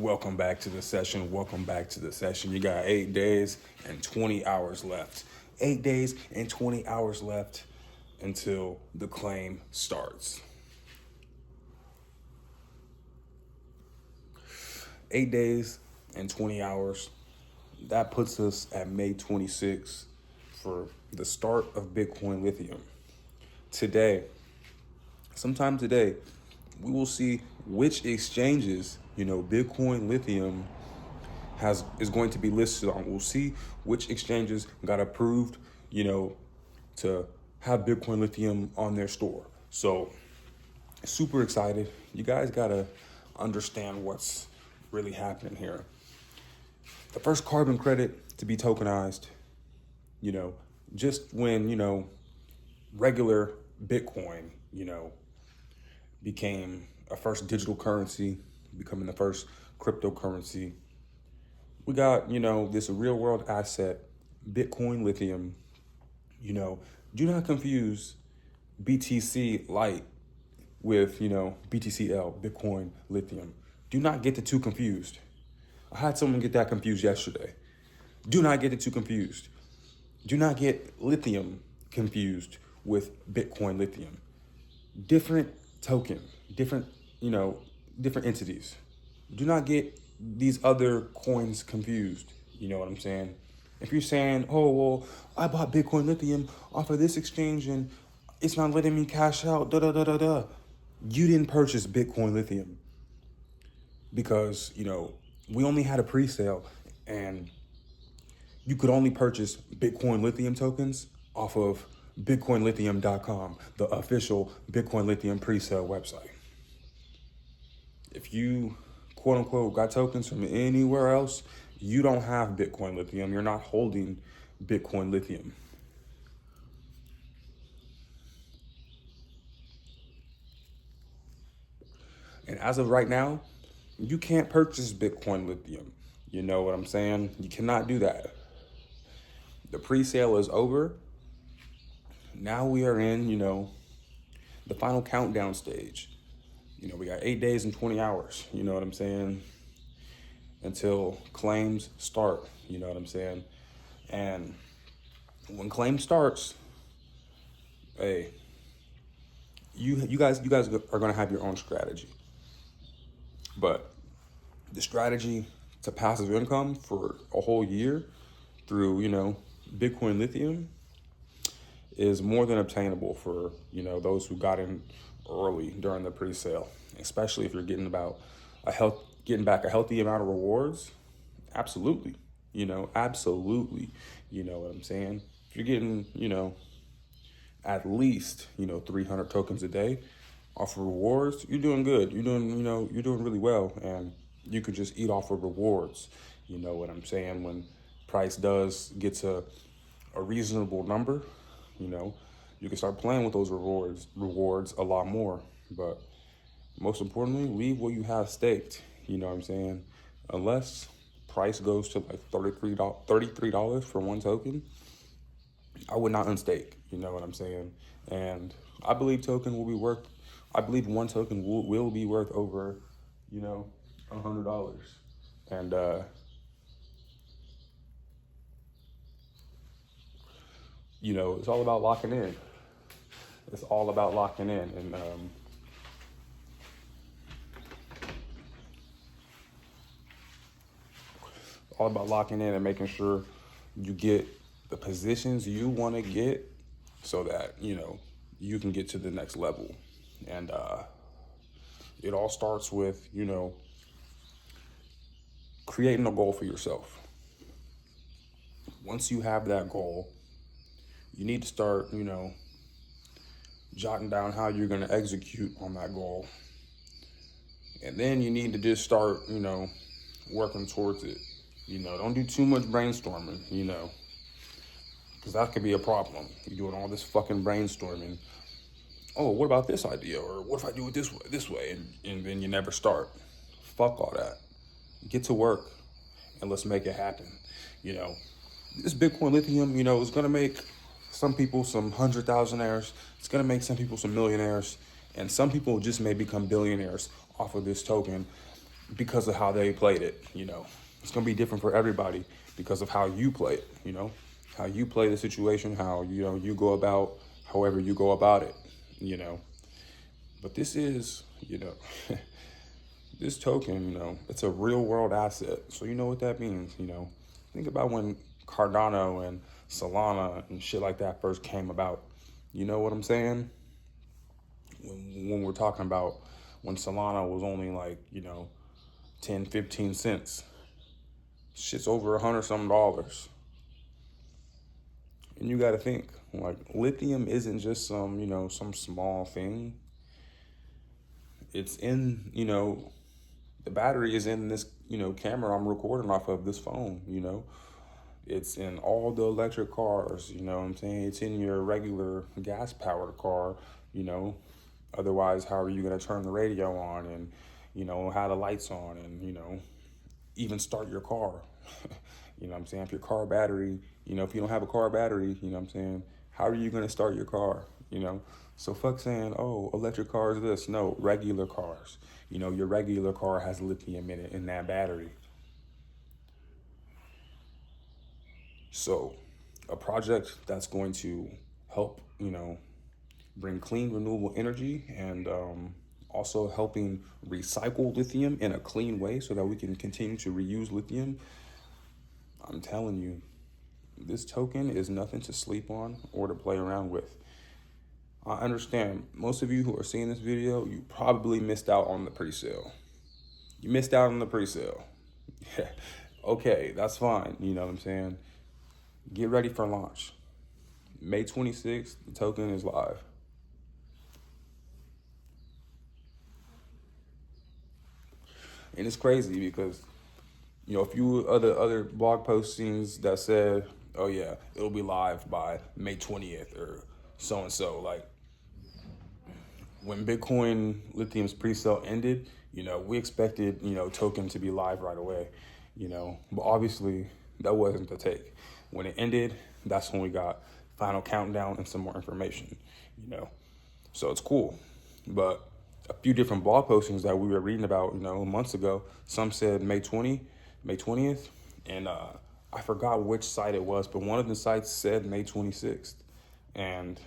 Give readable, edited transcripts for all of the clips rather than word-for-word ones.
Welcome back to the session. Welcome back to the session. You got 8 days and 20 hours left. 8 days and 20 hours left until the claim starts. 8 days and 20 hours. That puts us at May 26th for the start of Bitcoin Lithium. Today, sometime today, we will see which exchanges, Bitcoin Lithium is going to be listed on. We'll see which exchanges got approved, to have Bitcoin Lithium on their store. So super excited. You guys gotta understand what's really happening here. The first carbon credit to be tokenized, just when, regular Bitcoin, became a first digital currency, becoming the first cryptocurrency. We got, this real world asset, Bitcoin Lithium. Do not confuse BTC Lite with, BTCL, Bitcoin Lithium. Do not get the two confused. I had someone get that confused yesterday. Do not get the two confused. Do not get lithium confused with Bitcoin Lithium. Different token, different entities. Do not get these other coins confused. You know what I'm saying? If you're saying, oh, well, I bought Bitcoin Lithium off of this exchange and it's not letting me cash out, you didn't purchase Bitcoin Lithium because, we only had a pre-sale and you could only purchase Bitcoin Lithium tokens off of bitcoinlithium.com, the official Bitcoin Lithium pre-sale website. If you, quote unquote, got tokens from anywhere else, you don't have Bitcoin Lithium. You're not holding Bitcoin Lithium. And as of right now, you can't purchase Bitcoin Lithium. You know what I'm saying? You cannot do that. The pre-sale is over. Now we are in, the final countdown stage. We got 8 days and 20 hours, you know what I'm saying? Until claims start, you know what I'm saying? And when claim starts, hey, you guys are gonna have your own strategy. But the strategy to passive income for a whole year through, Bitcoin Lithium is more than obtainable for, those who got in early during the pre-sale, especially if you're getting back a healthy amount of rewards. Absolutely. Absolutely. You know what I'm saying? If you're getting, at least, 300 tokens a day off of rewards, you're doing good. You're doing really well. And you could just eat off of rewards. You know what I'm saying? When price does get to a reasonable number, you can start playing with those rewards a lot more. But most importantly, leave what you have staked. You know what I'm saying? Unless price goes to like $33 for one token, I would not unstake. You know what I'm saying? And I believe one token will be worth over, $100. And it's all about locking in. It's all about locking in. And all about locking in and making sure you get the positions you want to get so that, you can get to the next level. And it all starts with, creating a goal for yourself. Once you have that goal, you need to start, jotting down how you're going to execute on that goal. And then you need to just start, working towards it. Don't do too much brainstorming, because that could be a problem. You're doing all this fucking brainstorming. Oh, what about this idea? Or what if I do it this way? And then you never start. Fuck all that. Get to work and let's make it happen. This Bitcoin Lithium, is going to make some people some 100,000aires. It's going to make some people some millionaires. And some people just may become billionaires off of this token. because of how they played it, It's going to be different for everybody because of how you play it, How you play the situation, how, you go about, however you go about it, But this is, this token, it's a real world asset. So you know what that means, Think about when Cardano and Solana and shit like that first came about. You know what I'm saying? When we're talking about when Solana was only like, 10, 15 cents. Shit's over $100 some. And you got to think, like, lithium isn't just some small thing. It's in, the battery is in this, camera I'm recording off of, this phone, It's in all the electric cars, you know what I'm saying? It's in your regular gas powered car, Otherwise, how are you going to turn the radio on and, have the lights on and, even start your car? You know what I'm saying? If your car battery, if you don't have a car battery, you know what I'm saying? How are you going to start your car, So fuck saying, oh, electric cars this. No, regular cars. Your regular car has lithium in it, in that battery. So a project that's going to help, bring clean, renewable energy and also helping recycle lithium in a clean way so that we can continue to reuse lithium. I'm telling you, this token is nothing to sleep on or to play around with. I understand most of you who are seeing this video, you probably missed out on the pre-sale. You missed out on the pre-sale. Okay, that's fine. You know what I'm saying? Get ready for launch. May 26th, the token is live. And it's crazy because, a few other blog postings that said, oh yeah, it'll be live by May 20th or so-and-so. Like, when Bitcoin Lithium's pre-sale ended, we expected, token to be live right away, But obviously, that wasn't the take. When it ended, that's when we got final countdown and some more information, So it's cool. But a few different blog postings that we were reading about, months ago, some said May 20th, and I forgot which site it was, but one of the sites said May 26th, and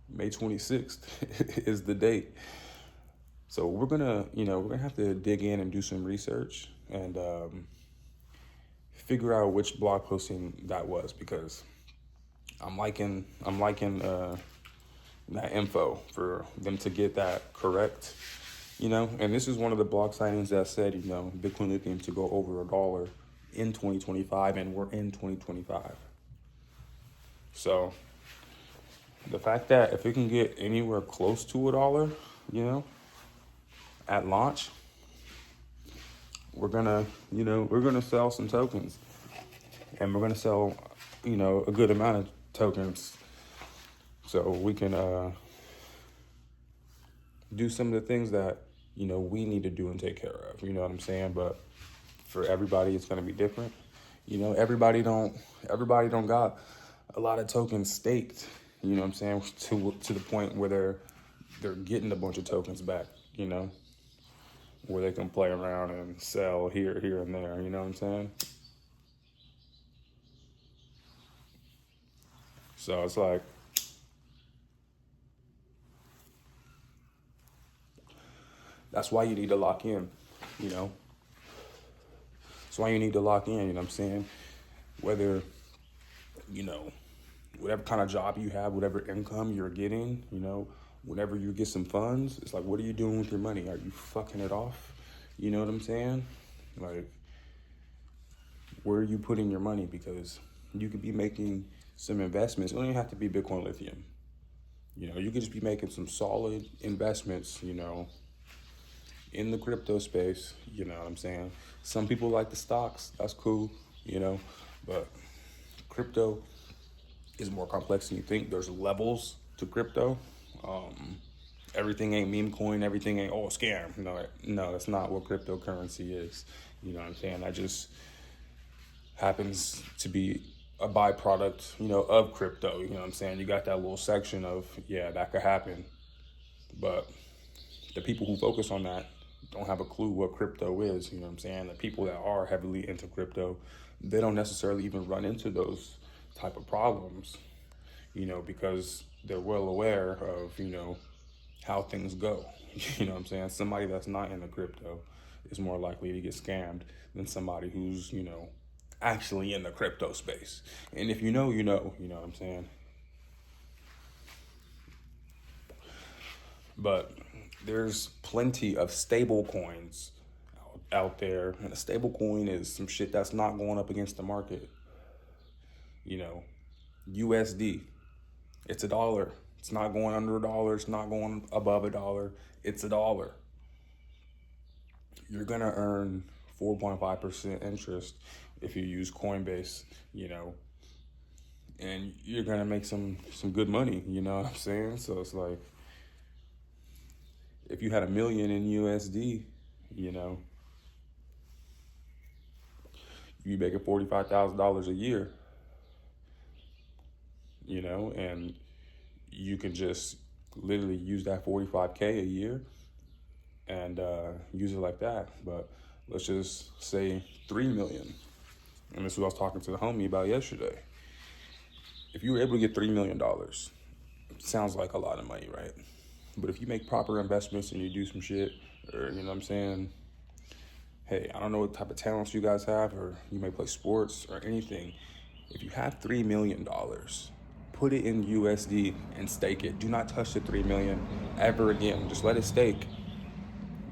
May 26th is the date. So we're gonna have to dig in and do some research and figure out which blog posting that was, because I'm liking that info for them to get that correct, and this is one of the blog signings that said, Bitcoin Lithium to go over $1 in 2025, and we're in 2025. So the fact that if it can get anywhere close to $1, at launch, we're gonna sell some tokens, and we're gonna sell, a good amount of tokens, so we can do some of the things that we need to do and take care of. You know what I'm saying? But for everybody, it's gonna be different. Everybody don't got a lot of tokens staked. You know what I'm saying? To the point where they're getting a bunch of tokens back. Where they can play around and sell here, and there. You know what I'm saying? So it's like, that's why you need to lock in, That's why you need to lock in, you know what I'm saying? Whether, whatever kind of job you have, whatever income you're getting, whenever you get some funds, it's like, what are you doing with your money? Are you fucking it off? You know what I'm saying? Like, where are you putting your money? Because you could be making some investments. It don't even have to be Bitcoin Lithium. You could just be making some solid investments, in the crypto space. You know what I'm saying? Some people like the stocks. That's cool, but crypto is more complex than you think. There's levels to crypto. Everything ain't meme coin. Everything ain't scam. No, that's not what cryptocurrency is. You know what I'm saying? That just happens to be a byproduct, of crypto. You know what I'm saying? You got that little section of, yeah, that could happen. But the people who focus on that, don't have a clue what crypto is. You know what I'm saying? The people that are heavily into crypto, they don't necessarily even run into those type of problems, because they're well aware of, how things go. You know what I'm saying? Somebody that's not into crypto is more likely to get scammed than somebody who's, actually in the crypto space. And if you know, you know what I'm saying? But there's plenty of stable coins out there. And a stable coin is some shit that's not going up against the market. USD, it's $1. It's not going under $1. It's not going above $1. It's $1. You're going to earn 4.5% interest if you use Coinbase, and you're going to make some good money, you know what I'm saying? So it's like, if you had $1 million in USD, you'd be making $45,000 a year, and you can just literally use that 45K a year and use it like that. But let's just say 3 million. And this is what I was talking to the homie about yesterday. If you were able to get $3 million, sounds like a lot of money, right? But if you make proper investments and you do some shit, or, you know what I'm saying? Hey, I don't know what type of talents you guys have, or you may play sports or anything. If you have $3 million, put it in USD and stake it. Do not touch the 3 million ever again. Just let it stake.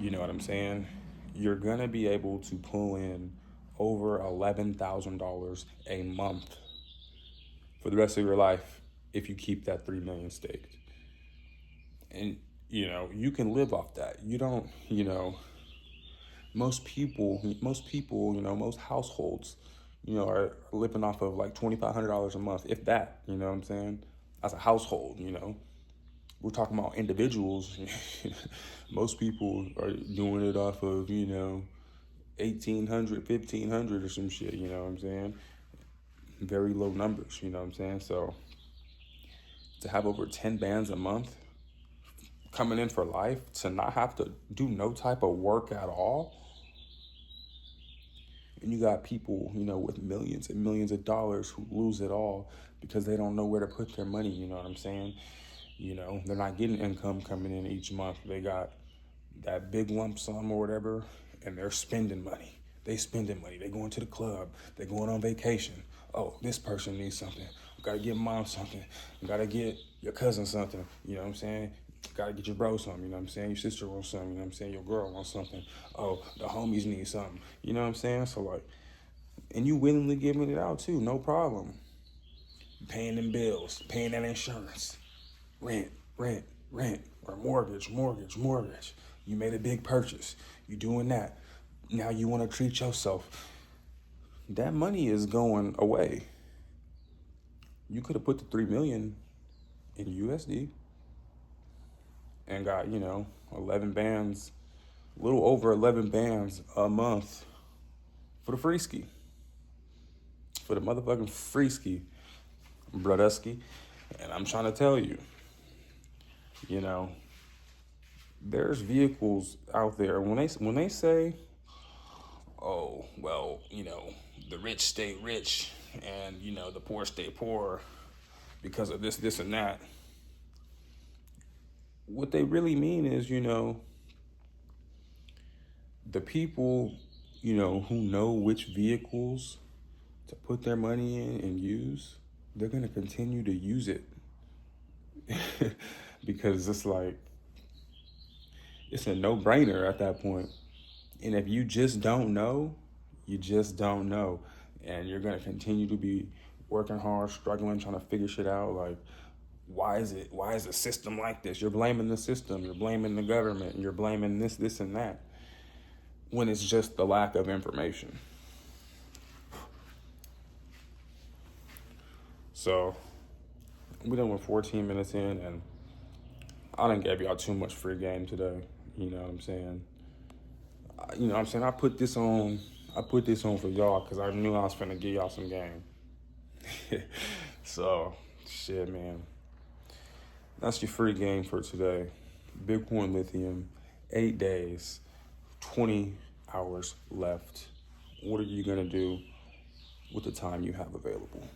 You know what I'm saying? You're gonna be able to pull in over $11,000 a month for the rest of your life if you keep that 3 million staked. And you can live off that. You don't, most people, most households, are living off of like $2,500 a month, if that, you know what I'm saying? As a household, we're talking about individuals. Most people are doing it off of, 1,800, 1,500 or some shit, you know what I'm saying? Very low numbers, you know what I'm saying? So to have over 10 bands a month coming in for life, to not have to do no type of work at all. And you got people, with millions and millions of dollars who lose it all because they don't know where to put their money, you know what I'm saying? They're not getting income coming in each month. They got that big lump sum or whatever, and they're spending money. They going to the club. They going on vacation. Oh, this person needs something. Gotta get mom something. Gotta get your cousin something. You know what I'm saying? Gotta get your bro something. You know what I'm saying? Your sister wants something. You know what I'm saying? Your girl wants something. Oh, the homies need something. You know what I'm saying? So like, and you willingly giving it out too, no problem. Paying them bills, paying that insurance, rent, or mortgage. You made a big purchase. You doing that. Now you want to treat yourself. That money is going away. You could have put the 3 million in USD and got, 11 bands, a little over 11 bands a month for the free ski. For the motherfucking free ski, Brodusky. And I'm trying to tell you, there's vehicles out there. When they say, oh, well, the rich stay rich and, the poor stay poor because of this, and that. What they really mean is, the people, who know which vehicles to put their money in and use, they're going to continue to use it. Because it's like, it's a no-brainer at that point. And if you just don't know, you just don't know. And you're going to continue to be working hard, struggling, trying to figure shit out. Like, why is the system like this? You're blaming the system. You're blaming the government. You're blaming this, and that. When it's just the lack of information. So, we done with 14 minutes in, and I done gave y'all too much free game today. You know what I'm saying? I put this on for y'all because I knew I was finna give y'all some game. So, shit, man. That's your free game for today. Bitcoin Lithium, 8 days, 20 hours left. What are you going to do with the time you have available?